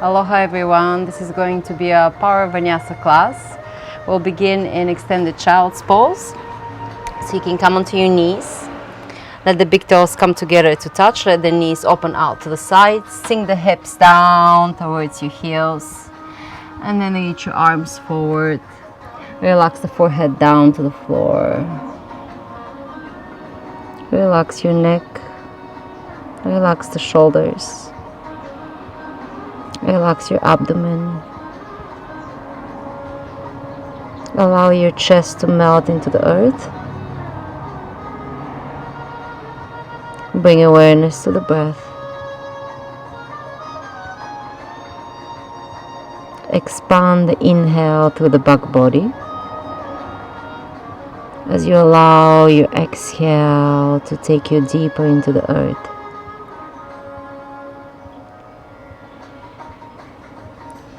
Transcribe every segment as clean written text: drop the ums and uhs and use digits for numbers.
Aloha everyone, this is going to be a power Vinyasa class. We'll begin in extended child's pose. So you can come onto your knees. Let the big toes come together to touch. Let the knees open out to the sides. Sink the hips down towards your heels. And then reach your arms forward. Relax the forehead down to the floor. Relax your neck. Relax the shoulders. Relax your abdomen. Allow your chest to melt into the earth. Bring awareness to the breath. Expand the inhale through the back body as you allow your exhale to take you deeper into the earth.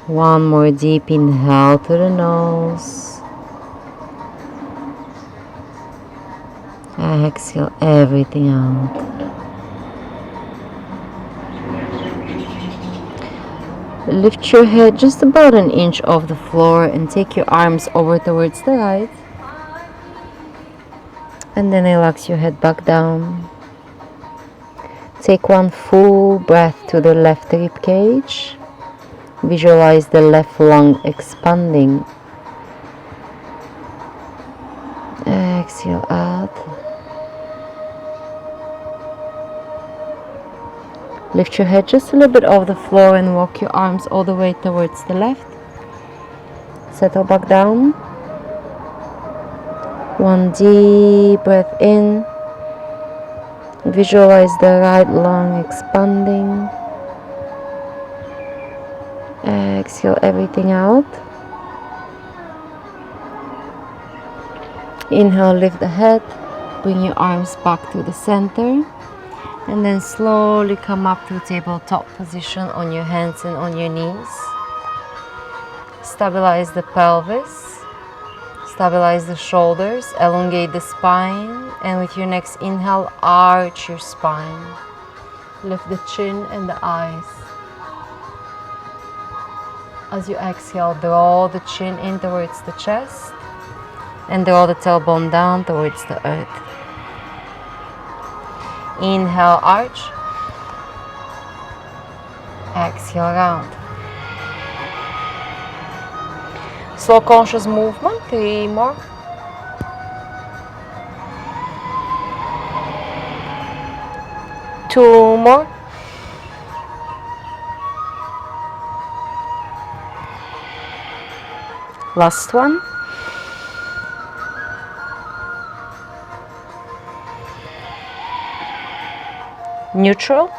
One more deep inhale through the nose. Exhale everything out. Lift your head just about an inch off the floor and take your arms over towards the right. And then relax your head back down. Take one full breath to the left rib cage. Visualize the left lung expanding. Exhale out. Lift your head just a little bit off the floor and walk your arms all the way towards the left. Settle back down. One deep breath in. Visualize the right lung expanding. Exhale everything out. Inhale, lift the head. Bring your arms back to the center. And then slowly come up to tabletop position on your hands and on your knees. Stabilize the pelvis. Stabilize the shoulders. Elongate the spine. And with your next inhale, arch your spine. Lift the chin and the eyes. As you exhale, draw the chin in towards the chest and draw the tailbone down towards the earth. Inhale, arch. Exhale, round. Slow conscious movement, 3 more. Two more. Last one. Neutral.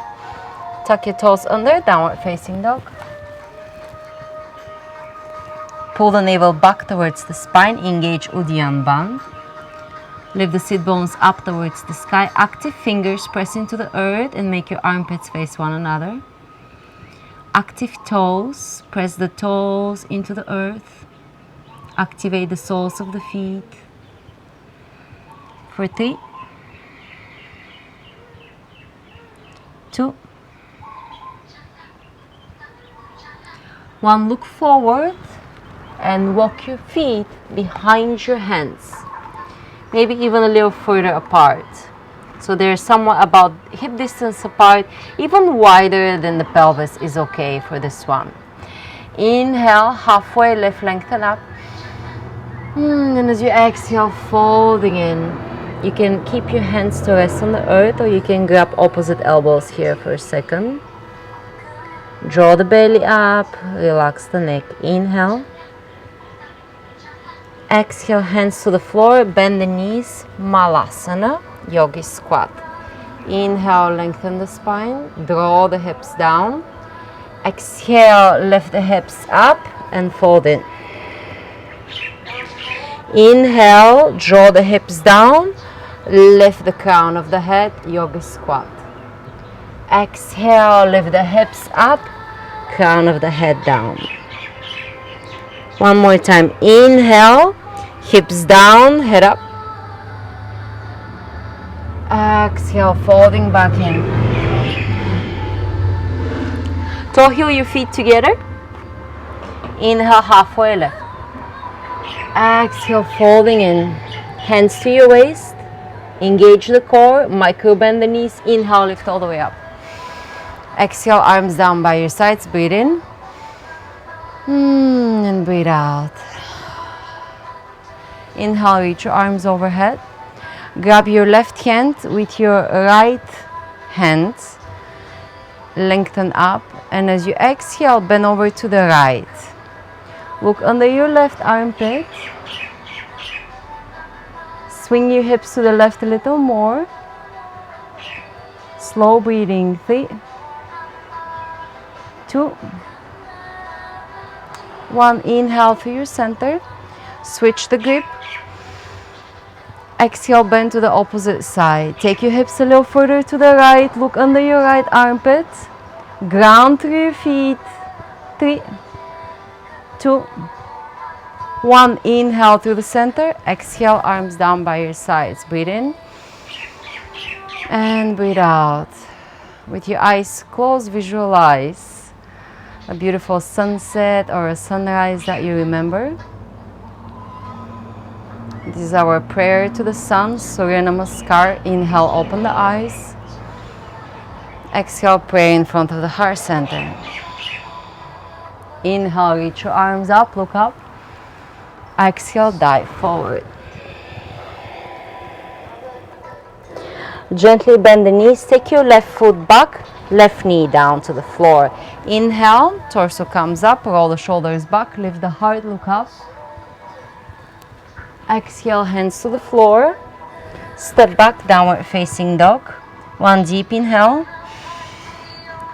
Tuck your toes under, downward facing dog. Pull the navel back towards the spine, engage Uddiyana Bandha. Lift the sit bones up towards the sky. Active fingers press into the earth and make your armpits face one another. Active toes, press the toes into the earth. Activate the soles of the feet. For 3, 2, 1. Look forward and walk your feet behind your hands. Maybe even a little further apart. So they're somewhat about hip distance apart. Even wider than the pelvis is okay for this one. Inhale, halfway, left lengthen up. And as you exhale, folding in. You can keep your hands to rest on the earth, or you can grab opposite elbows here for a second. Draw the belly up, relax the neck. Inhale. Exhale, hands to the floor, bend the knees, Malasana, yogi squat. Inhale, lengthen the spine, draw the hips down. Exhale, lift the hips up and fold in. Inhale, draw the hips down, lift the crown of the head, yogi squat. Exhale, lift the hips up, crown of the head down. One more time. Inhale, hips down, head up. Exhale, folding back in. Toe heel your feet together. Inhale, halfway lift. Exhale, folding in. Hands to your waist. Engage the core. Micro bend the knees. Inhale, lift all the way up. Exhale, arms down by your sides. Breathe in. And breathe out. Inhale, reach your arms overhead. Grab your left hand with your right hand. Lengthen up. And as you exhale, bend over to the right. Look under your left armpit. Swing your hips to the left a little more. Slow breathing. 3, 2, 1. Inhale to your center. Switch the grip. Exhale, bend to the opposite side. Take your hips a little further to the right. Look under your right armpit. Ground through your feet. 3, 2, 1. Inhale through the center. Exhale, arms down by your sides. Breathe in. And breathe out. With your eyes closed, visualize a beautiful sunset or a sunrise that you remember. This is our prayer to the sun. Surya Namaskar. Inhale, open the eyes. Exhale, pray in front of the heart center. Inhale, reach your arms up, look up. Exhale, dive forward. Gently bend the knees. Take your left foot back, left knee down to the floor. Inhale, torso comes up, roll the shoulders back, lift the heart, look up. Exhale, hands to the floor. Step back, downward facing dog. 1 deep inhale.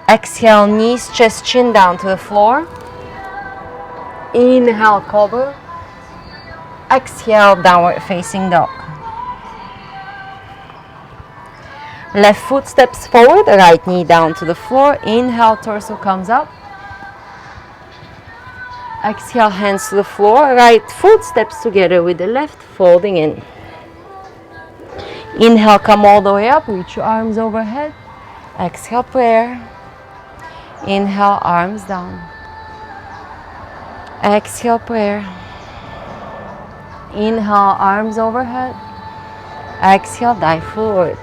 Exhale, knees, chest, chin down to the floor. Inhale, cobra. Exhale, downward facing dog. Left foot steps forward, right knee down to the floor. Inhale, torso comes up. Exhale, hands to the floor. Right foot steps together with the left, folding in. Inhale, come all the way up. Reach your arms overhead. Exhale, prayer. Inhale, arms down. Exhale, prayer. Inhale, arms overhead. Exhale, dive forward.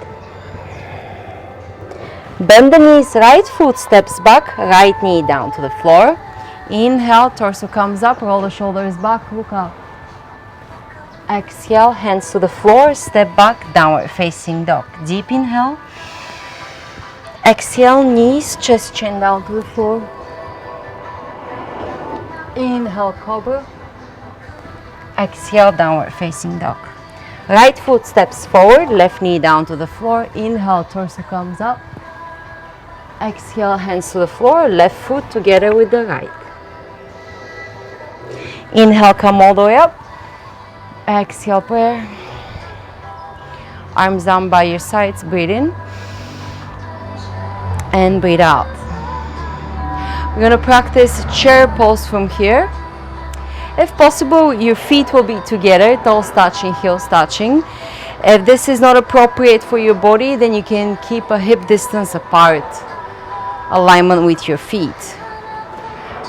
Bend the knees, right foot steps back, right knee down to the floor. Inhale, torso comes up, roll the shoulders back, look up. Exhale, hands to the floor, step back, downward facing dog. Deep inhale. Exhale, knees, chest, chin down to the floor. Inhale, cobra. Exhale, downward facing dog. Right foot steps forward, left knee down to the floor. Inhale, torso comes up. Exhale, hands to the floor, left foot together with the right. Inhale, come all the way up. Exhale, prayer. Arms down by your sides, breathe in. And breathe out. We're going to practice chair pose from here. If possible, your feet will be together, toes touching, heels touching. If this is not appropriate for your body, then you can keep a hip distance apart. Alignment with your feet.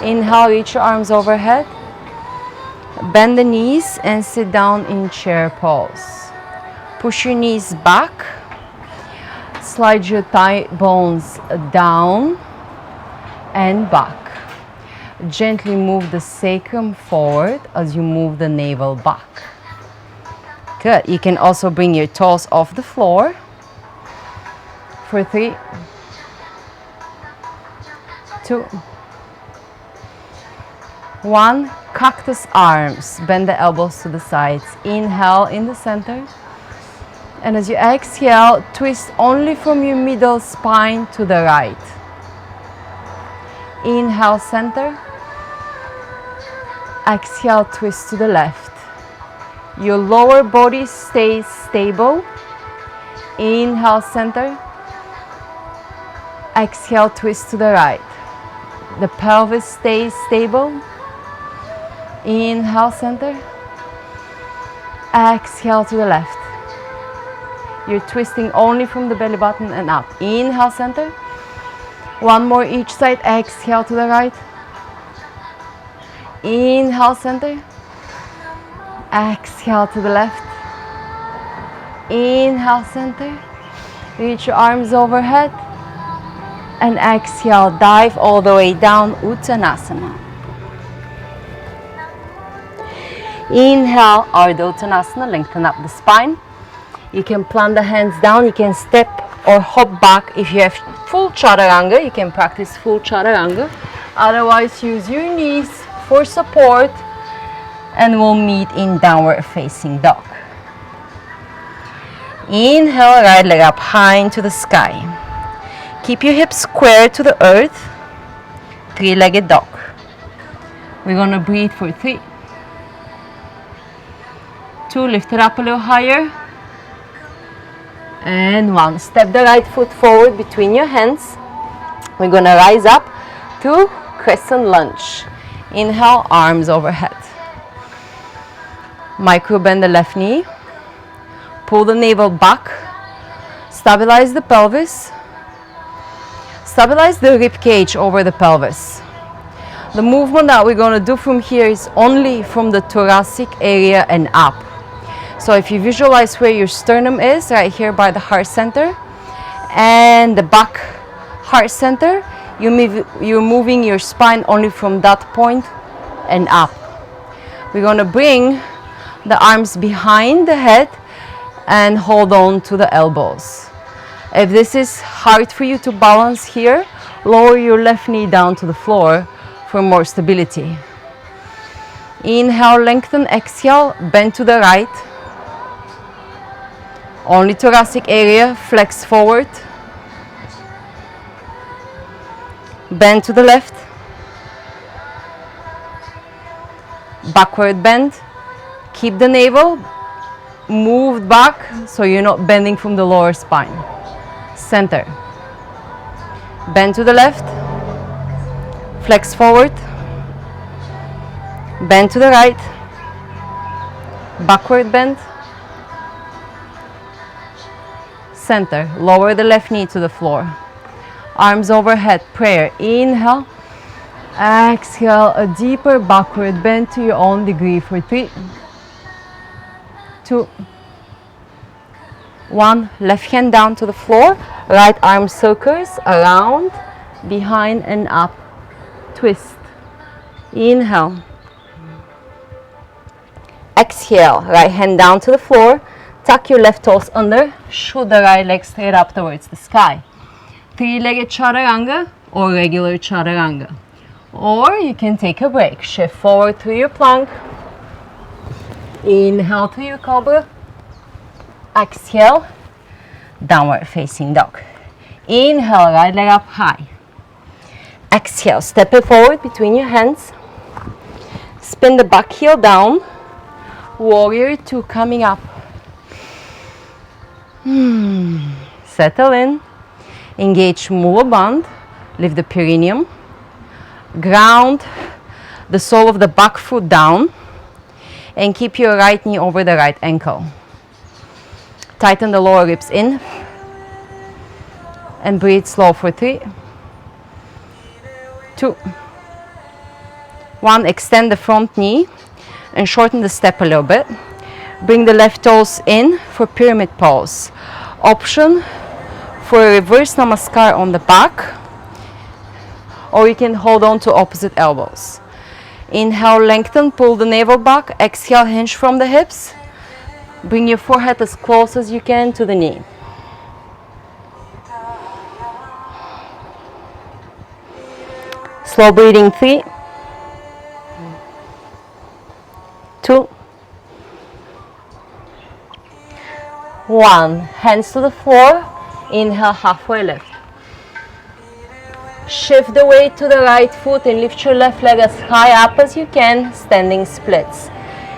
Inhale, reach your arms overhead. Bend the knees and sit down in chair pose. Push your knees back. Slide your thigh bones down and back. Gently move the sacrum forward as you move the navel back. Good. You can also bring your toes off the floor. For 3, 2, 1. Cactus arms. Bend the elbows to the sides. Inhale in the center. And as you exhale, twist only from your middle spine to the right. Inhale, center. Exhale, twist to the left. Your lower body stays stable. Inhale, center. Exhale, twist to the right. The pelvis stays stable. Inhale, center. Exhale to the left. You're twisting only from the belly button and up. Inhale, center. One more each side. Exhale to the right. Inhale, center. Exhale to the left. Inhale, center. Reach your arms overhead. And exhale, dive all the way down, Uttanasana. Inhale, Ardha Uttanasana, lengthen up the spine. You can plant the hands down, you can step or hop back. If you have full chaturanga, you can practice full chaturanga. Otherwise, use your knees for support, and we'll meet in downward facing dog. Inhale, right leg up high into the sky. Keep your hips square to the earth. Three-legged dog. We're going to breathe for 3. 2, lift it up a little higher. And 1, step the right foot forward between your hands. We're going to rise up to crescent lunge. Inhale, arms overhead. Micro bend the left knee. Pull the navel back. Stabilize the pelvis. Stabilize the rib cage over the pelvis. The movement that we're going to do from here is only from the thoracic area and up. So if you visualize where your sternum is, right here by the heart center, and the back heart center, you're moving your spine only from that point and up. We're going to bring the arms behind the head and hold on to the elbows. If this is hard for you to balance here, lower your left knee down to the floor for more stability. Inhale, lengthen, exhale, bend to the right. Only thoracic area, flex forward. Bend to the left. Backward bend. Keep the navel moved back so you're not bending from the lower spine. Center. Bend to the left. Flex forward. Bend to the right. Backward bend. Center. Lower the left knee to the floor. Arms overhead. Prayer. Inhale. Exhale. A deeper backward bend to your own degree for 3, 2, 1. Left hand down to the floor. Right arm circles around, behind and up. Twist. Inhale. Exhale. Right hand down to the floor. Tuck your left toes under. Shoot the right leg straight up towards the sky. Three-legged chaturanga or regular chaturanga. Or you can take a break. Shift forward to your plank. Inhale to your cobra. Exhale. Downward facing dog. Inhale, right leg up high. Exhale, step it forward between your hands. Spin the back heel down. Warrior 2 coming up. Settle in. Engage Mula Bandha. Lift the perineum. Ground the sole of the back foot down. And keep your right knee over the right ankle. Tighten the lower ribs in. And breathe slow for 3, 2, 1. Extend the front knee and shorten the step a little bit. Bring the left toes in for pyramid pose. Option for a reverse namaskar on the back, or you can hold on to opposite elbows. Inhale, lengthen, pull the navel back. Exhale, hinge from the hips. Bring your forehead as close as you can to the knee. Slow breathing. 3, 2, 1. Hands to the floor. Inhale, halfway lift. Shift the weight to the right foot and lift your left leg as high up as you can, standing splits.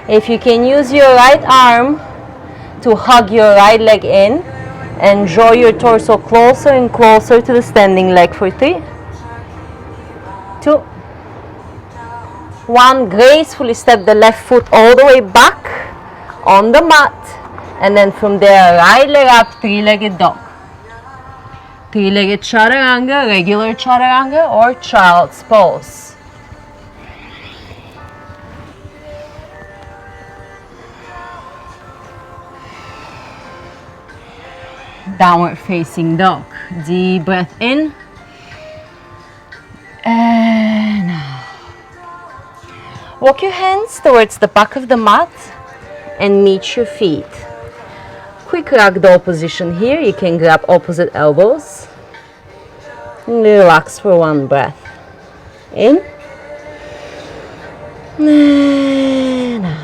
If you can, use your right arm to hug your right leg in and draw your torso closer and closer to the standing leg for 3, 2, 1. Gracefully step the left foot all the way back on the mat, and then from there, right leg up, three-legged dog. Three-legged chaturanga, regular chaturanga, or child's pose. Downward facing dog. Deep breath in and out. Walk your hands towards the back of the mat and meet your feet. Quick ragdoll position here. You can grab opposite elbows and relax for one breath. In and out.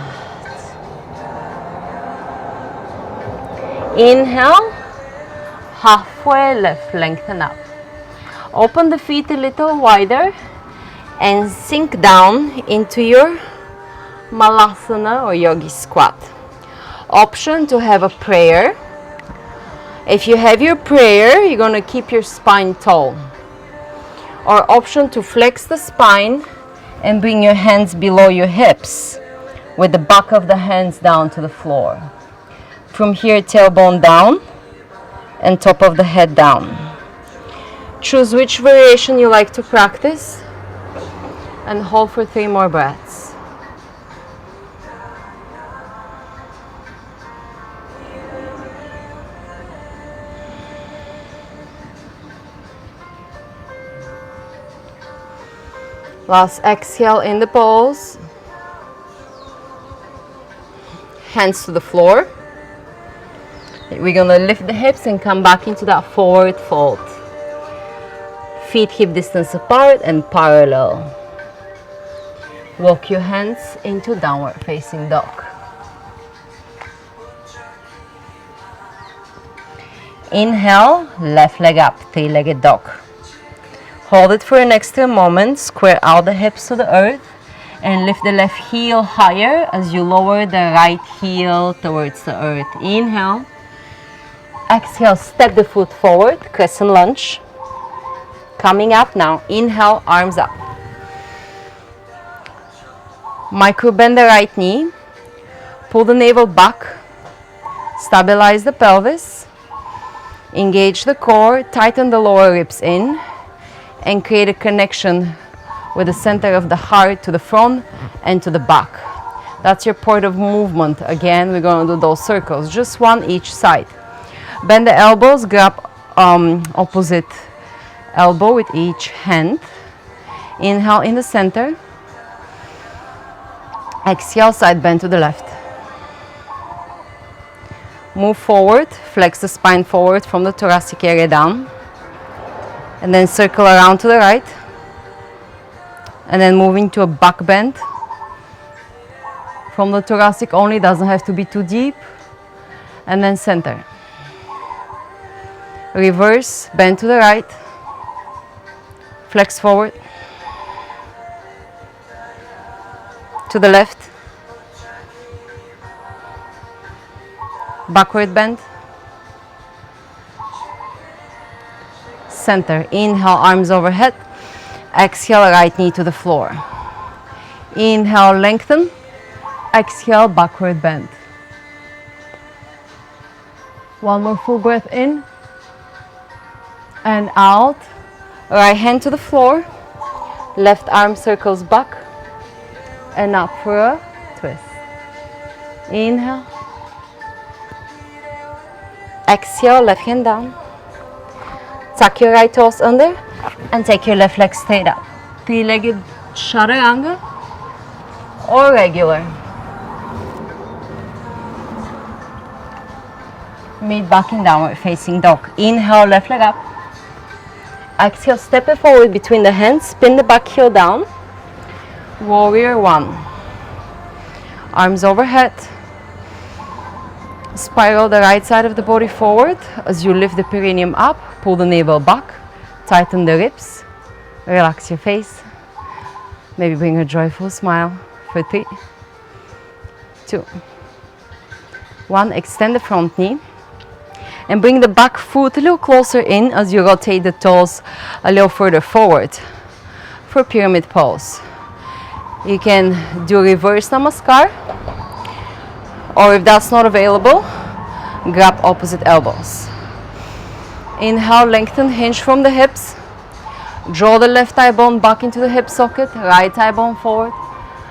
Inhale, halfway lift, lengthen up. Open the feet a little wider and sink down into your malasana or yogi squat. Option to have a prayer. If you have your prayer, you're going to keep your spine tall. Or option to flex the spine and bring your hands below your hips with the back of the hands down to the floor. From here, tailbone down and top of the head down. Choose which variation you like to practice and hold for 3 more breaths. Last exhale in the pose. Hands to the floor. We're gonna lift the hips and come back into that forward fold. Feet hip distance apart and parallel. Walk your hands into downward facing dog. Inhale, left leg up, three-legged dog. Hold it for an extra moment, square out the hips to the earth and lift the left heel higher as you lower the right heel towards the earth. Inhale. Exhale, step the foot forward, crescent lunge. Coming up now, inhale, arms up. Micro bend the right knee, pull the navel back, stabilize the pelvis, engage the core, tighten the lower ribs in, and create a connection with the center of the heart to the front and to the back. That's your point of movement. Again, we're going to do those circles, just one each side. Bend the elbows, grab opposite elbow with each hand. Inhale in the center. Exhale, side bend to the left. Move forward, flex the spine forward from the thoracic area down. And then circle around to the right. And then move into a back bend. From the thoracic only, doesn't have to be too deep. And then center. Reverse, bend to the right. Flex forward. To the left. Backward bend. Center. Inhale, arms overhead. Exhale, right knee to the floor. Inhale, lengthen. Exhale, backward bend. One more full breath in and out. Right hand to the floor. Left arm circles back and up for a twist. Inhale. Exhale, left hand down. Tuck your right toes under and take your left leg straight up. Three-legged chaturanga or regular. Meet back in downward facing dog. Inhale, left leg up. Exhale, step it forward between the hands, spin the back heel down. Warrior one. Arms overhead. Spiral the right side of the body forward as you lift the perineum up, pull the navel back, tighten the ribs, relax your face. Maybe bring a joyful smile for 3, 2, 1. Extend the front knee and bring the back foot a little closer in as you rotate the toes a little further forward for pyramid pose. You can do reverse namaskar, or if that's not available, grab opposite elbows. Inhale, lengthen, hinge from the hips. Draw the left thigh bone back into the hip socket, right thigh bone forward,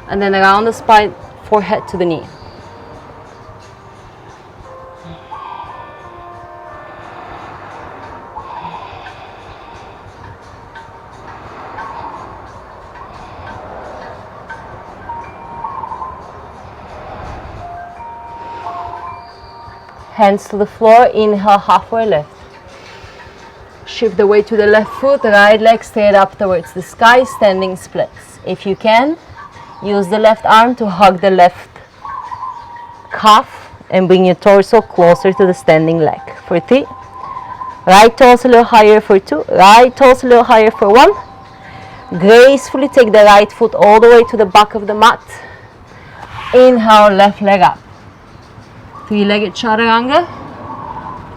and then around the spine, forehead to the knee. Hands to the floor, inhale, halfway lift. Shift the weight to the left foot, right leg straight up towards the sky, standing splits. If you can, use the left arm to hug the left calf and bring your torso closer to the standing leg. For 3, right toes a little higher for 2, right toes a little higher for 1. Gracefully take the right foot all the way to the back of the mat. Inhale, left leg up. 3-legged chaturanga,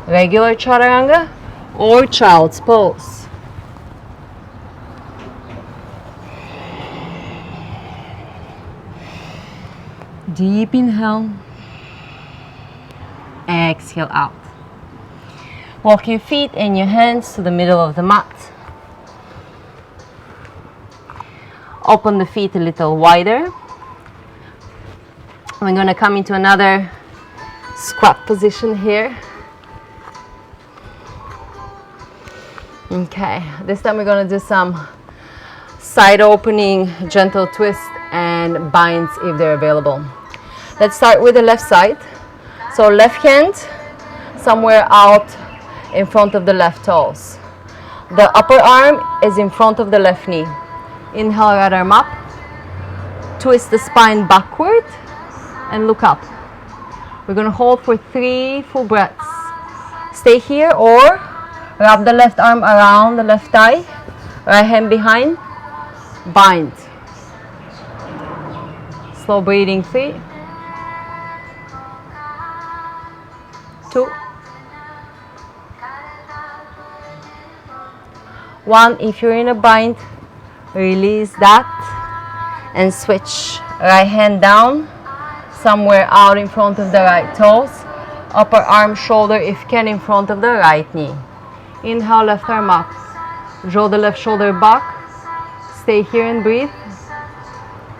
regular chaturanga, or child's pose. Deep inhale, exhale out. Walk your feet and your hands to the middle of the mat. Open the feet a little wider. We're going to come into another squat position here. Okay, this time we're going to do some side opening, gentle twist and binds if they're available. Let's start with the left side. So left hand somewhere out in front of the left toes. The upper arm is in front of the left knee. Inhale, right arm up. Twist the spine backward and look up. We're going to hold for 3 full breaths. Stay here or wrap the left arm around the left thigh, right hand behind, bind. Slow breathing, 3, 2, 1. If you're in a bind, release that and switch. Right hand down, somewhere out in front of the right toes. Upper arm, shoulder, if can, in front of the right knee. Inhale, left arm up. Draw the left shoulder back. Stay here and breathe.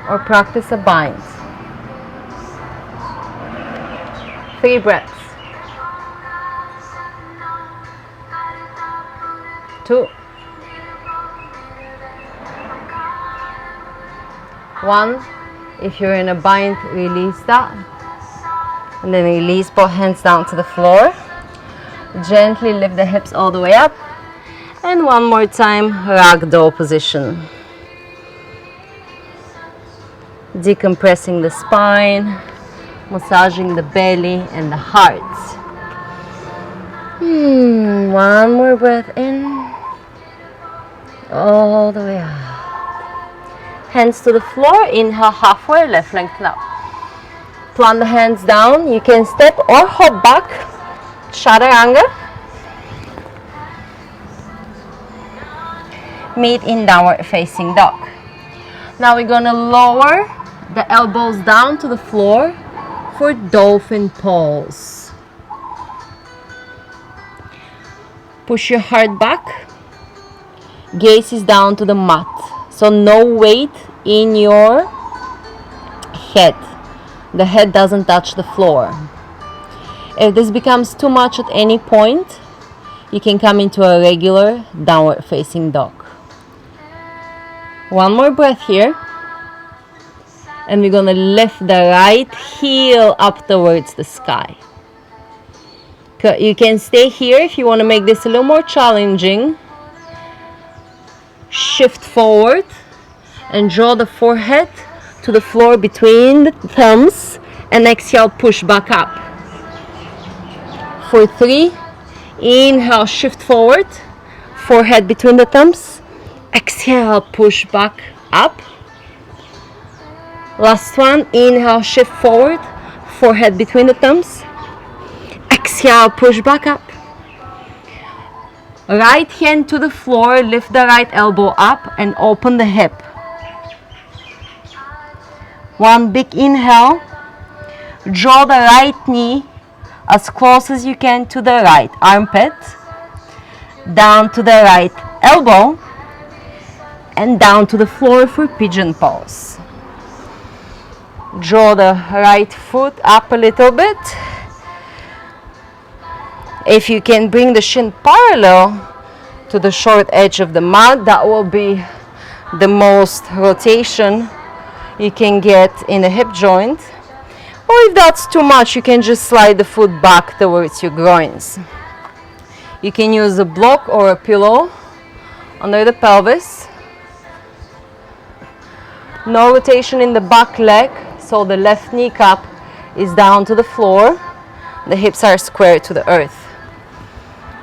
Or practice a bind. 3 breaths. 2, 1. If you're in a bind, release that. And then release both hands down to the floor. Gently lift the hips all the way up. And one more time, ragdoll position. Decompressing the spine, massaging the belly and the heart. One more breath in. All the way out. Hands to the floor, inhale halfway, left lengthen up. Plant the hands down, you can step or hop back, chaturanga. Meet in downward facing dog. Now we're going to lower the elbows down to the floor for dolphin pose. Push your heart back, gaze is down to the mat. So no weight in your head. The head doesn't touch the floor. If this becomes too much at any point, you can come into a regular downward facing dog. One more breath here. And we're going to lift the right heel up towards the sky. You can stay here if you want to make this a little more challenging. Shift forward and draw the forehead to the floor between the thumbs and exhale, push back up. For 3, inhale, shift forward, forehead between the thumbs, exhale, push back up. Last one, inhale, shift forward, forehead between the thumbs, exhale, push back up. Right hand to the floor, lift the right elbow up and open the hip. One big inhale, draw the right knee as close as you can to the right armpit. down to the right elbow, and down to the floor for pigeon pose. Draw the right foot up a little bit. If you can bring the shin parallel to the short edge of the mat, that will be the most rotation you can get in the hip joint. Or if that's too much, you can just slide the foot back towards your groins. You can use a block or a pillow under the pelvis. No rotation in the back leg, so the left kneecap is down to the floor. The hips are square to the earth.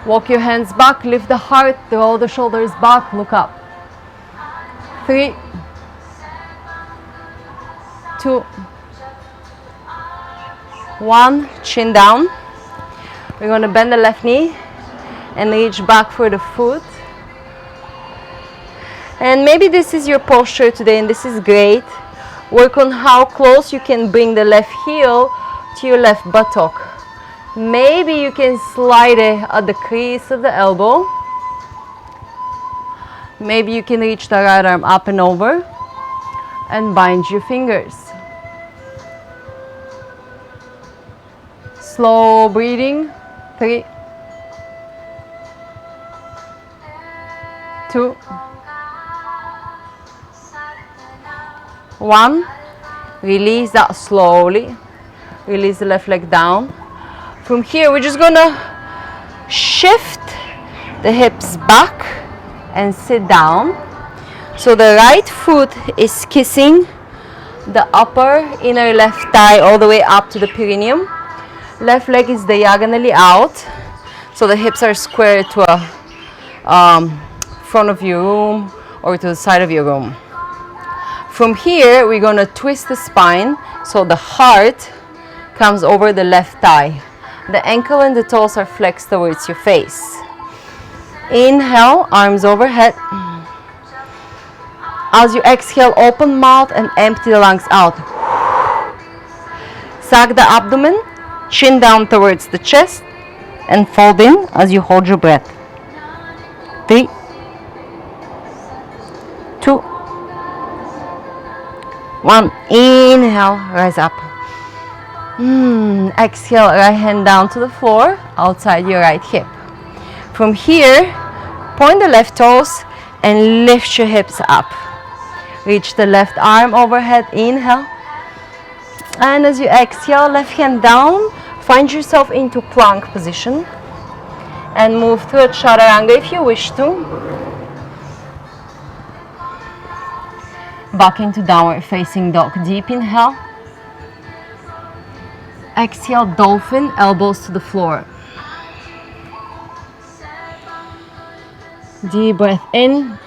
Walk your hands back, lift the heart, roll the shoulders back, look up. 3, 2, 1, chin down. We're going to bend the left knee and reach back for the foot. And maybe this is your posture today, and this is great. Work on how close you can bring the left heel to your left buttock. Maybe you can slide it at the crease of the elbow. Maybe you can reach the right arm up and over and bind your fingers. Slow breathing. 3, 2, 1. Release that slowly. Release the left leg down. From here, we're just gonna shift the hips back and sit down. So the right foot is kissing the upper inner left thigh all the way up to the perineum. Left leg is diagonally out, so the hips are square to a front of your room or to the side of your room. From here, we're gonna twist the spine so the heart comes over the left thigh. The ankle and the toes are flexed towards your face. Inhale, arms overhead. As you exhale, open mouth and empty the lungs out. Sag the abdomen, chin down towards the chest, and fold in as you hold your breath. 3, 2, 1. Inhale, rise up. Exhale, right hand down to the floor, outside your right hip. From here, point the left toes and lift your hips up. Reach the left arm overhead, inhale. And as you exhale, left hand down, find yourself into plank position. And move to a chaturanga if you wish to. Back into downward facing dog. Deep inhale. Exhale, dolphin, elbows to the floor. Deep breath in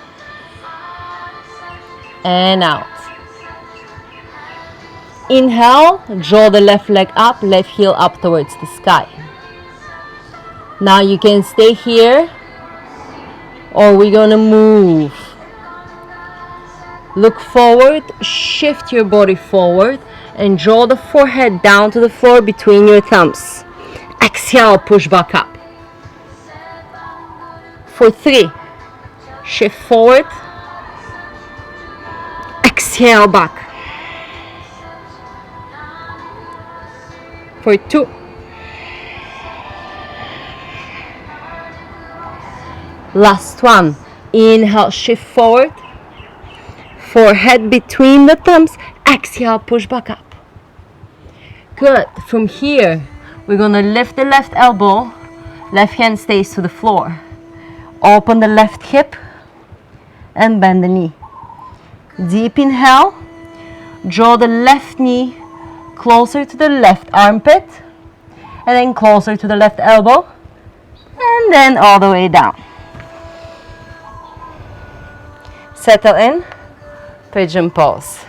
and out. Inhale, draw the left leg up, left heel up towards the sky. Now you can stay here or we're gonna move. Look forward, shift your body forward and draw the forehead down to the floor between your thumbs. Exhale, push back up. For 3, shift forward. Exhale, back. For 2. Last one. Inhale, shift forward. Forehead between the thumbs. Exhale, push back up. Good. From here, we're going to lift the left elbow. Left hand stays to the floor. Open the left hip and bend the knee. Deep inhale. Draw the left knee closer to the left armpit. And then closer to the left elbow. And then all the way down. Settle in. Pigeon pose.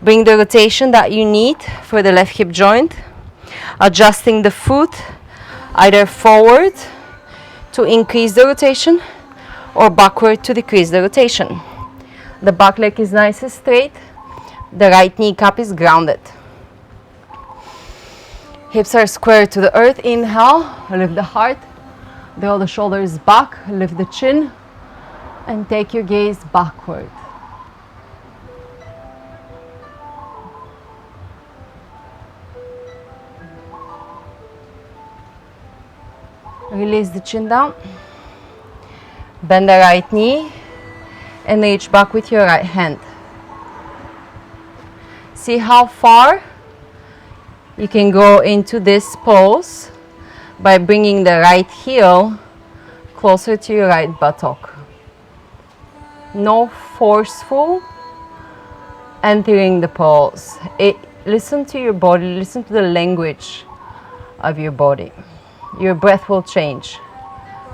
Bring the rotation that you need for the left hip joint. Adjusting the foot either forward to increase the rotation or backward to decrease the rotation. The back leg is nice and straight. The right kneecap is grounded. Hips are square to the earth. Inhale, lift the heart. Draw the shoulders back, lift the chin, and take your gaze backward. Release the chin down. Bend the right knee and reach back with your right hand. See how far you can go into this pose by bringing the right heel closer to your right buttock. No forceful entering the pose. Listen to your body, listen to the language of your body. Your breath will change.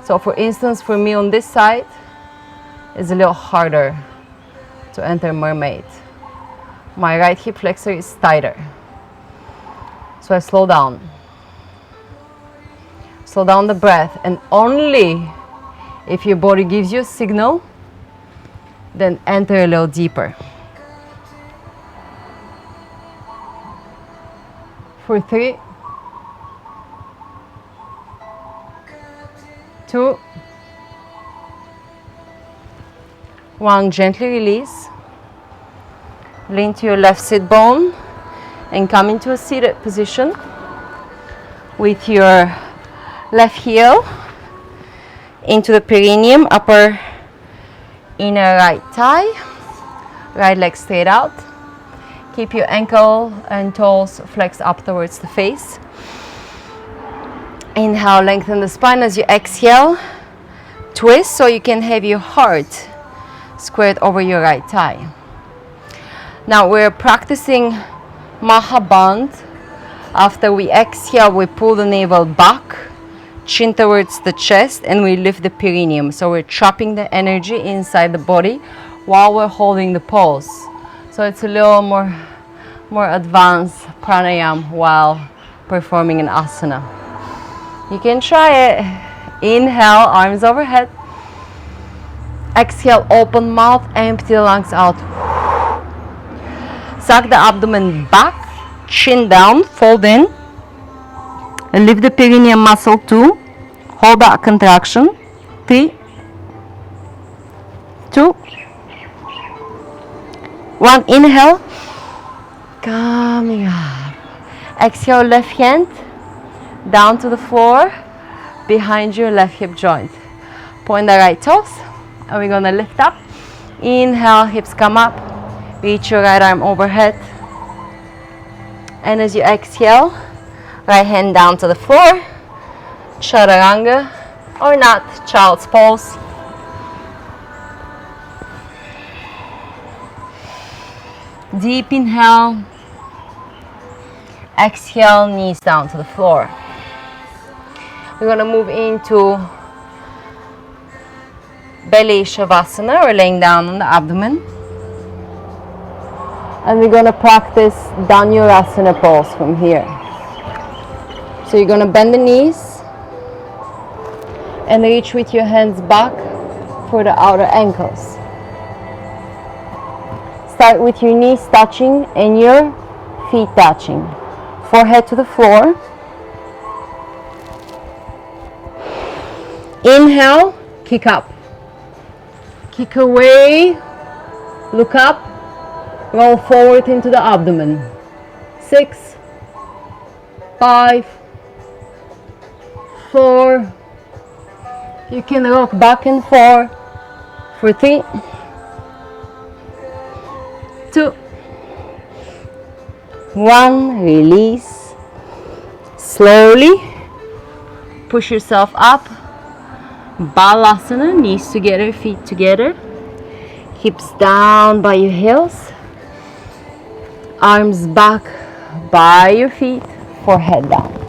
So for instance, for me on this side, it's a little harder to enter mermaid. My right hip flexor is tighter. So I slow down. Slow down the breath, and only if your body gives you a signal, then enter a little deeper. For 3, 2, 1, gently release. Lean to your left sit bone and come into a seated position with your left heel into the perineum, upper inner right thigh, right leg straight out. Keep your ankle and toes flexed up towards the face. Inhale, lengthen the spine. As you exhale, twist so you can have your heart squared over your right thigh. Now we're practicing Mahaband. After we exhale, we pull the navel back, chin towards the chest, and we lift the perineum. So we're trapping the energy inside the body while we're holding the pose. So it's a little more advanced pranayama while performing an asana. You can try it. Inhale, arms overhead. Exhale, open mouth, empty the lungs out. Suck the abdomen back, chin down, fold in. And lift the perineum muscle 2. Hold that contraction. 3, 2, 1. Inhale. Coming up. Exhale, left hand down to the floor behind your left hip joint. Point the right toes, and we're gonna lift up. Inhale, hips come up. Reach your right arm overhead. And as you exhale, right hand down to the floor. Chaturanga, or not, child's pose. Deep inhale. Exhale, knees down to the floor. We're going to move into belly shavasana, or laying down on the abdomen. And we're going to practice Dhanurasana pose from here. So you're going to bend the knees and reach with your hands back for the outer ankles. Start with your knees touching and your feet touching. Forehead to the floor. Inhale, kick up. Kick away, look up, roll forward into the abdomen. 6, 5, 4. You can rock back and forth for 3, 2, 1. Release. Slowly push yourself up. Balasana, knees together, feet together, hips down by your heels, arms back by your feet, forehead down.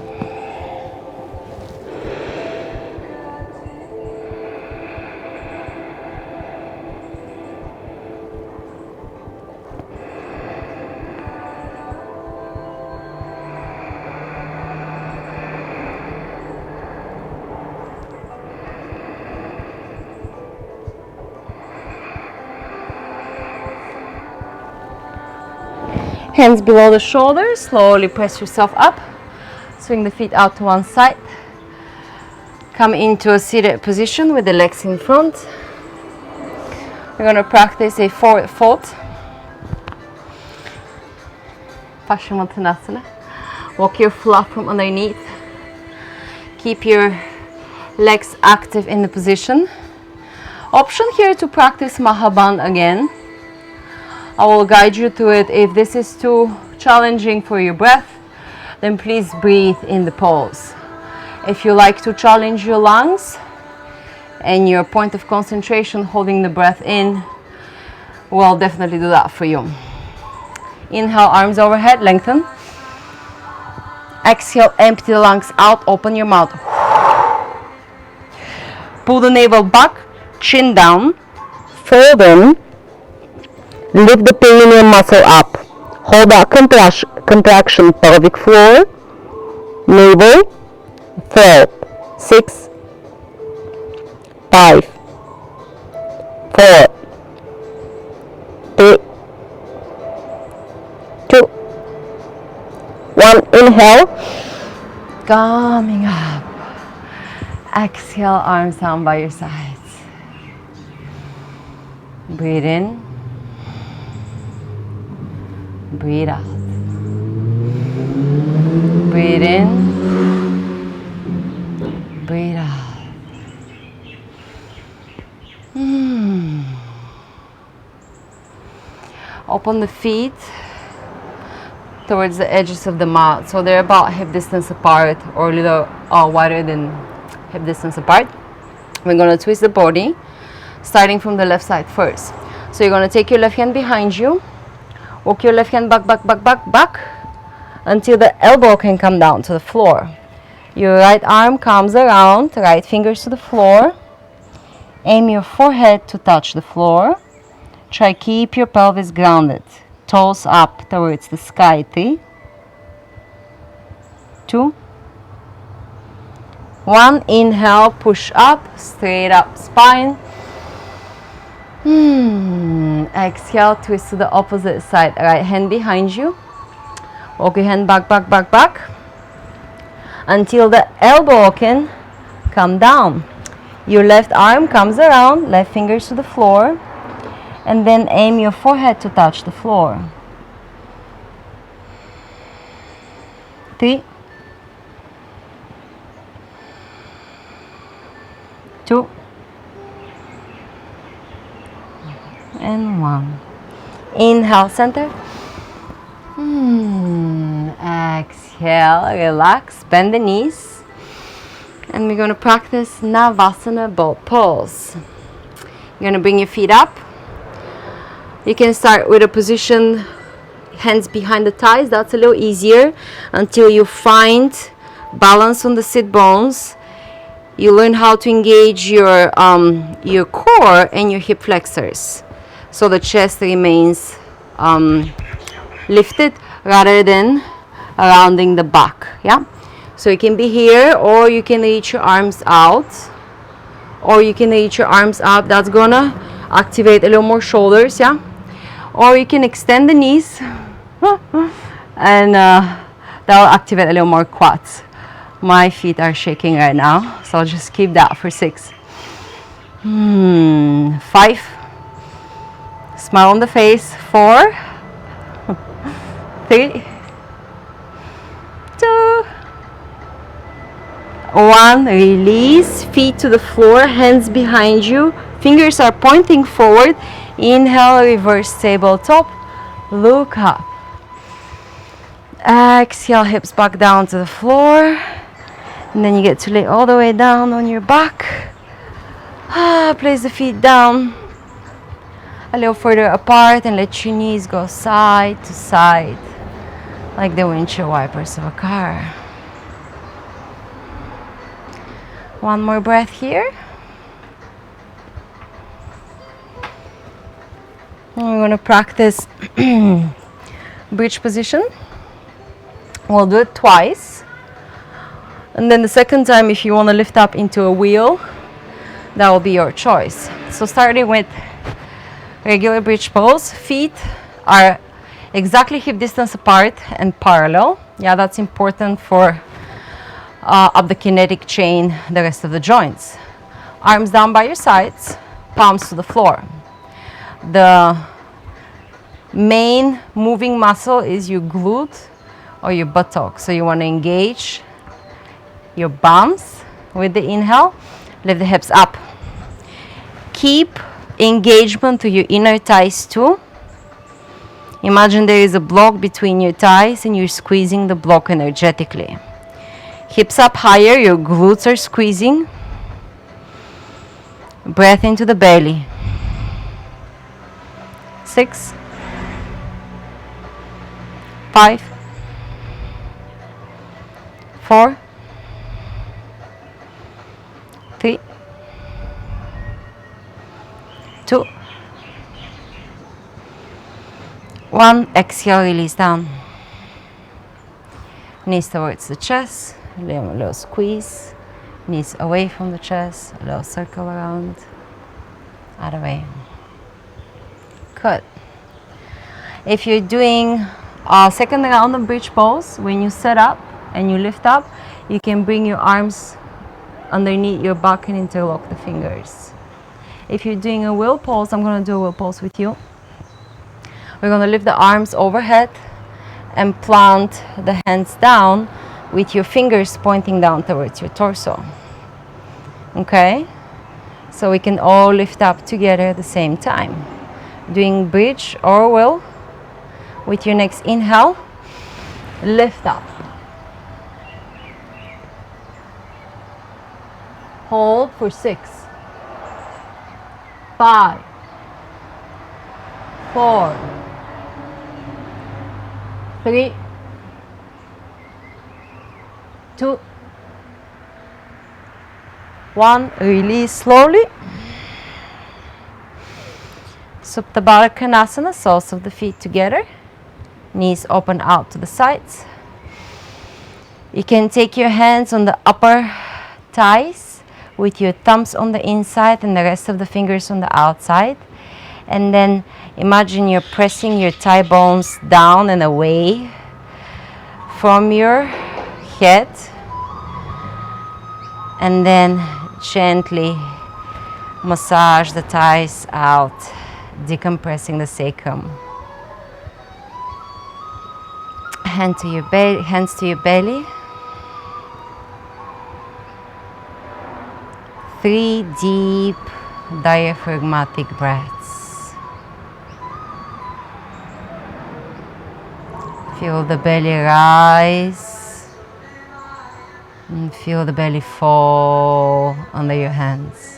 Hands below the shoulders, slowly press yourself up. Swing the feet out to one side. Come into a seated position with the legs in front. We're going to practice a forward fold. Paschimottanasana. Walk your flat from underneath. Keep your legs active in the position. Option here to practice Mahaband again. I will guide you to it. If this is too challenging for your breath, then please breathe in the pose. If you like to challenge your lungs and your point of concentration holding the breath in, we'll definitely do that for you. Inhale, arms overhead, lengthen. Exhale, empty the lungs out, open your mouth. Pull the navel back, chin down, fold in, lift the perineum muscle up. Hold that contraction, pelvic floor, navel, 4, 6, 5, 4, 3, 2, 1. Inhale, coming up. Exhale, arms down by your sides. Breathe in, breathe out. Breathe in, breathe out. Open the feet towards the edges of the mat, so they're about hip distance apart or a little wider than hip distance apart. We're going to twist the body, starting from the left side first. So you're going to take your left hand behind you, walk your left hand back, back, back, back, back, until the elbow can come down to the floor. Your right arm comes around, right fingers to the floor. Aim your forehead to touch the floor. Try keep your pelvis grounded. Toes up towards the sky. 3, 2, 1. Inhale, push up, straight up spine. Exhale, twist to the opposite side. Right hand behind you. Walk your hand back, back, back, back, until the elbow can come down. Your left arm comes around, left fingers to the floor, and then aim your forehead to touch the floor. 3, 2, and 1. Inhale, center. Exhale, relax, bend the knees. And we're going to practice Navasana boat pose. You're going to bring your feet up. You can start with a position, hands behind the thighs. That's a little easier until you find balance on the sit bones. You learn how to engage your core and your hip flexors, so the chest remains lifted rather than rounding the back. Yeah. So you can be here, or you can reach your arms out, or you can reach your arms up. That's gonna activate a little more shoulders. Yeah. Or you can extend the knees, and that will activate a little more quads. My feet are shaking right now, so I'll just keep that for 6. 5. Smile on the face. 4, 3, 2, 1. Release. Feet to the floor, hands behind you. Fingers are pointing forward. Inhale, reverse tabletop. Look up. Exhale, hips back down to the floor. And then you get to lay all the way down on your back. Place the feet down a little further apart and let your knees go side to side like the windshield wipers of a car. One more breath here. And we're going to practice bridge position. We'll do it twice. And then the second time, if you want to lift up into a wheel, that will be your choice. So starting with regular bridge pose, feet are exactly hip distance apart and parallel. Yeah, that's important for of the kinetic chain, the rest of the joints. Arms down by your sides, palms to the floor. The main moving muscle is your glute or your buttock. So you want to engage your bums with the inhale. Lift the hips up. Keep engagement to your inner thighs too. Imagine there is a block between your thighs and you're squeezing the block energetically. Hips up higher, your glutes are squeezing. Breath into the belly. 6, 5, 4, 3, 2, 1. Exhale, release down. Knees towards the chest, a little squeeze. Knees away from the chest, a little circle around. Other way. Good. If you're doing a second round of bridge pose, when you set up and you lift up, you can bring your arms underneath your back and interlock the fingers. If you're doing a wheel pose, I'm going to do a wheel pose with you. We're going to lift the arms overhead and plant the hands down with your fingers pointing down towards your torso. Okay? So we can all lift up together at the same time. Doing bridge or wheel. With your next inhale, lift up. Hold for 6, 5, 4, 3, 2, 1. Release slowly. Supta Baddha Konasana, soles of the feet together. Knees open out to the sides. You can take your hands on the upper thighs with your thumbs on the inside and the rest of the fingers on the outside. And then imagine you're pressing your thigh bones down and away from your head. And then gently massage the thighs out, decompressing the sacrum. Hands to your belly. 3 deep diaphragmatic breaths. Feel the belly rise and feel the belly fall under your hands.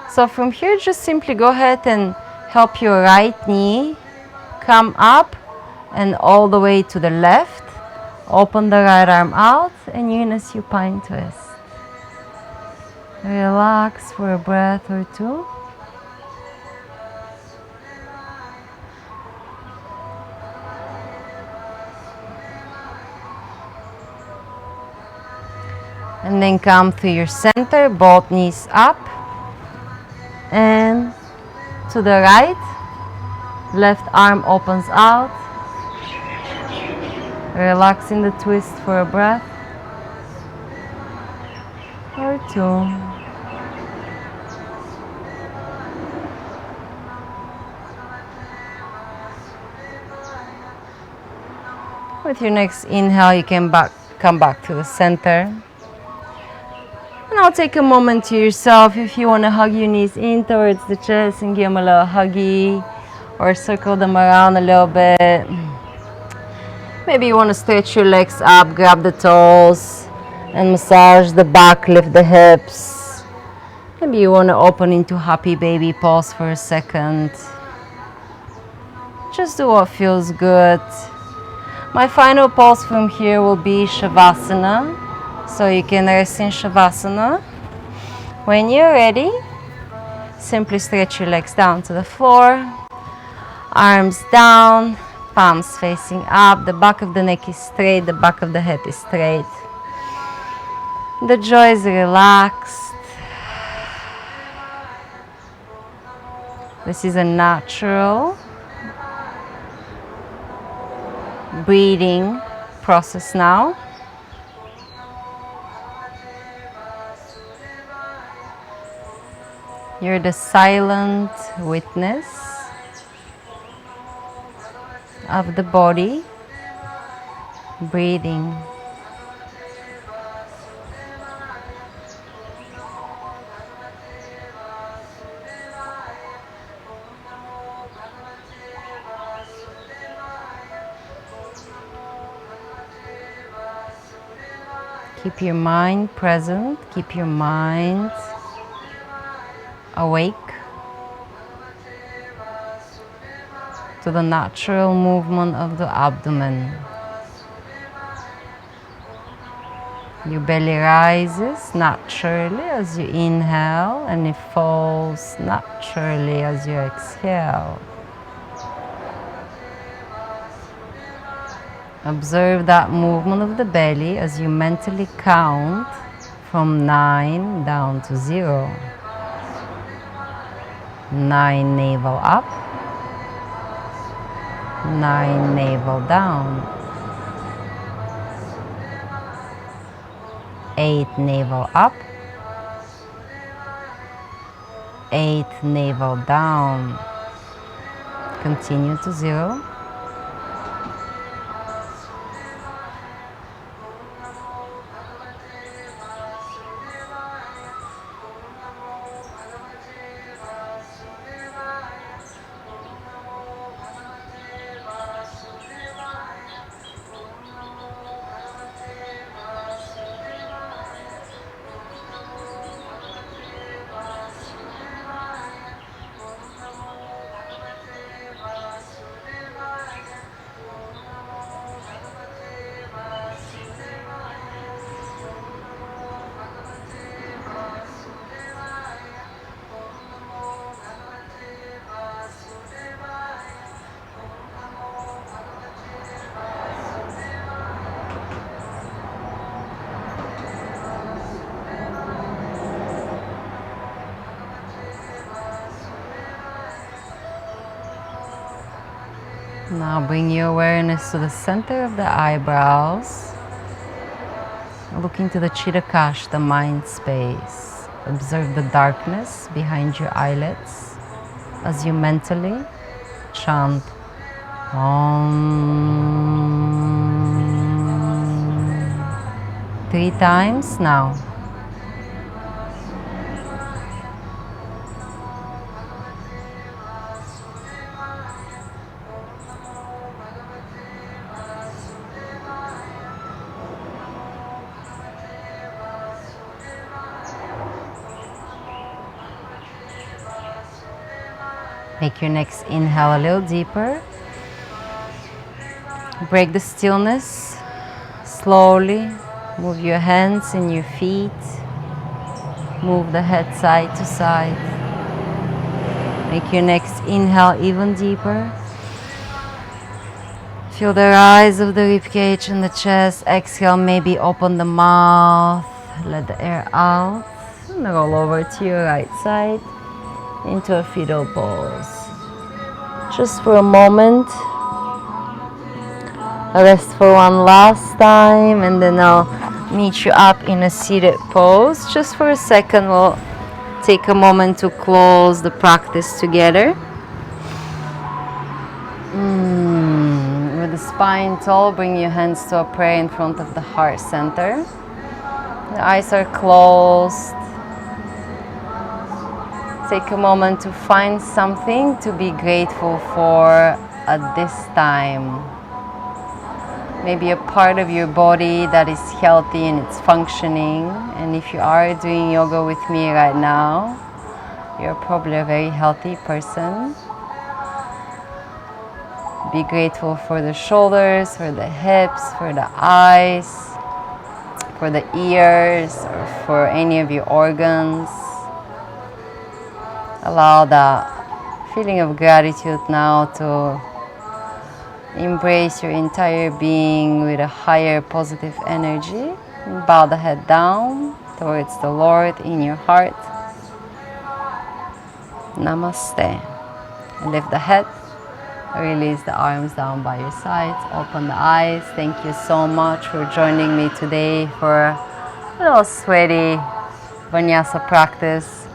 So from here, just simply go ahead and help your right knee come up and all the way to the left. Open the right arm out and you're in a supine twist. Relax for a breath or two. And then come to your center, both knees up. And to the right, left arm opens out. Relaxing the twist for a breath or two. With your next inhale, you can come back to the center. And I'll take a moment to yourself if you want to hug your knees in towards the chest and give them a little huggy or circle them around a little bit. Maybe you want to stretch your legs up, grab the toes and massage the back, lift the hips. Maybe you want to open into happy baby pose for a second. Just do what feels good. My final pose from here will be Shavasana. So you can rest in Shavasana. When you're ready, simply stretch your legs down to the floor. Arms down, palms facing up, the back of the neck is straight, the back of the head is straight. The jaw is relaxed. This is a natural breathing process now. You're the silent witness of the body breathing. Keep your mind present, keep your mind awake to the natural movement of the abdomen. Your belly rises naturally as you inhale and it falls naturally as you exhale. Observe that movement of the belly as you mentally count from 9 down to 0. 9 navel up, 9 navel down, 8 navel up, 8 navel down. Continue to 0. Now bring your awareness to the center of the eyebrows. Look into the Chittakash, the mind space. Observe the darkness behind your eyelids as you mentally chant Om 3 times now. Make your next inhale a little deeper. Break the stillness. Slowly move your hands and your feet. Move the head side to side. Make your next inhale even deeper. Feel the rise of the ribcage and the chest. Exhale, maybe open the mouth. Let the air out. And roll over to your right side into a fetal pose. Just for a moment. Rest for one last time, and then I'll meet you up in a seated pose. Just for a second, we'll take a moment to close the practice together. With the spine tall, bring your hands to a prayer in front of the heart center. The eyes are closed. Take a moment to find something to be grateful for at this time. Maybe a part of your body that is healthy and it's functioning. And if you are doing yoga with me right now, you're probably a very healthy person. Be grateful for the shoulders, for the hips, for the eyes, for the ears, or for any of your organs. Allow that feeling of gratitude now to Embrace your entire being with a higher positive energy. Bow the head down towards the Lord in your heart. Namaste. Lift the head. Release the arms down by your sides. Open the eyes. Thank you so much for joining me today for a little sweaty Vinyasa practice.